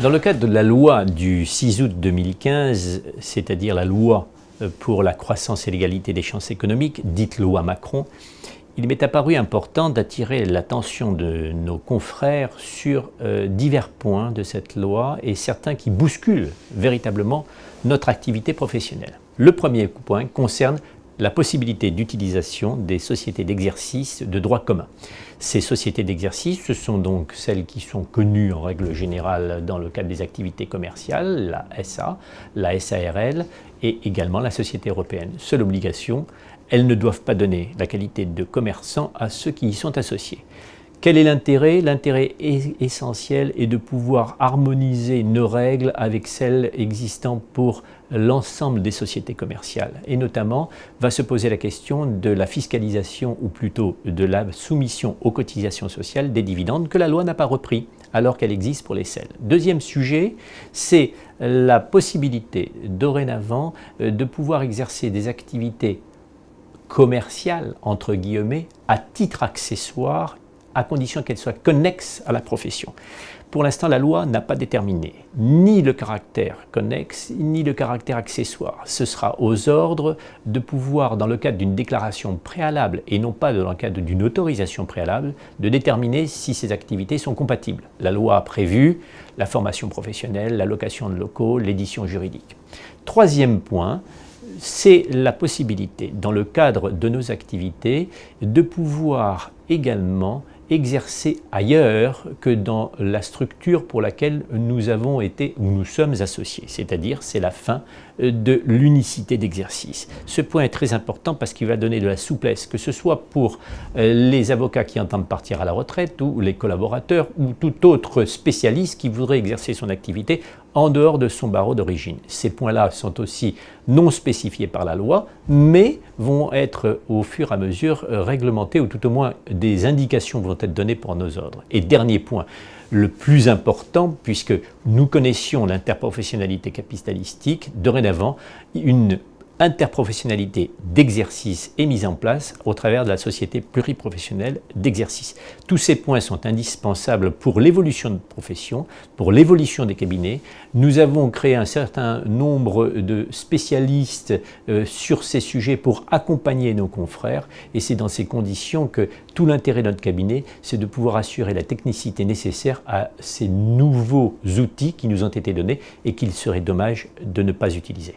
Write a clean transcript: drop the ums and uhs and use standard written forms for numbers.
Dans le cadre de la loi du 6 août 2015, c'est-à-dire la loi pour la croissance et l'égalité des chances économiques, dite loi Macron, il m'est apparu important d'attirer l'attention de nos confrères sur divers points de cette loi et certains qui bousculent véritablement notre activité professionnelle. Le premier point concerne la possibilité d'utilisation des sociétés d'exercice de droit commun. Ces sociétés d'exercice, ce sont donc celles qui sont connues en règle générale dans le cadre des activités commerciales, la SA, la SARL et également la Société européenne. Seule obligation, elles ne doivent pas donner la qualité de commerçant à ceux qui y sont associés. Quel est l'intérêt? L'intérêt essentiel est de pouvoir harmoniser nos règles avec celles existant pour l'ensemble des sociétés commerciales. Et notamment, va se poser la question de la fiscalisation, ou plutôt de la soumission aux cotisations sociales des dividendes que la loi n'a pas repris, alors qu'elle existe pour les SEL. Deuxième sujet, c'est la possibilité dorénavant de pouvoir exercer des activités commerciales, entre guillemets, à titre accessoire, à condition qu'elle soit connexe à la profession. Pour l'instant, la loi n'a pas déterminé ni le caractère connexe, ni le caractère accessoire. Ce sera aux ordres de pouvoir, dans le cadre d'une déclaration préalable, et non pas dans le cadre d'une autorisation préalable, de déterminer si ces activités sont compatibles. La loi a prévu la formation professionnelle, la location de locaux, l'édition juridique. Troisième point, c'est la possibilité, dans le cadre de nos activités, de pouvoir également exercer ailleurs que dans la structure pour laquelle nous avons été ou nous sommes associés, c'est-à-dire c'est la fin de l'unicité d'exercice. Ce point est très important parce qu'il va donner de la souplesse, que ce soit pour les avocats qui entendent partir à la retraite ou les collaborateurs ou tout autre spécialiste qui voudrait exercer son activité en dehors de son barreau d'origine. Ces points-là sont aussi non spécifiés par la loi, mais vont être au fur et à mesure réglementés, ou tout au moins des indications vont être données pour nos ordres. Et dernier point, le plus important, puisque nous connaissions l'interprofessionnalité capitalistique, dorénavant, une interprofessionnalité d'exercice est mise en place au travers de la société pluriprofessionnelle d'exercice. Tous ces points sont indispensables pour l'évolution de profession, pour l'évolution des cabinets. Nous avons créé un certain nombre de spécialistes sur ces sujets pour accompagner nos confrères, et c'est dans ces conditions que tout l'intérêt de notre cabinet, c'est de pouvoir assurer la technicité nécessaire à ces nouveaux outils qui nous ont été donnés et qu'il serait dommage de ne pas utiliser.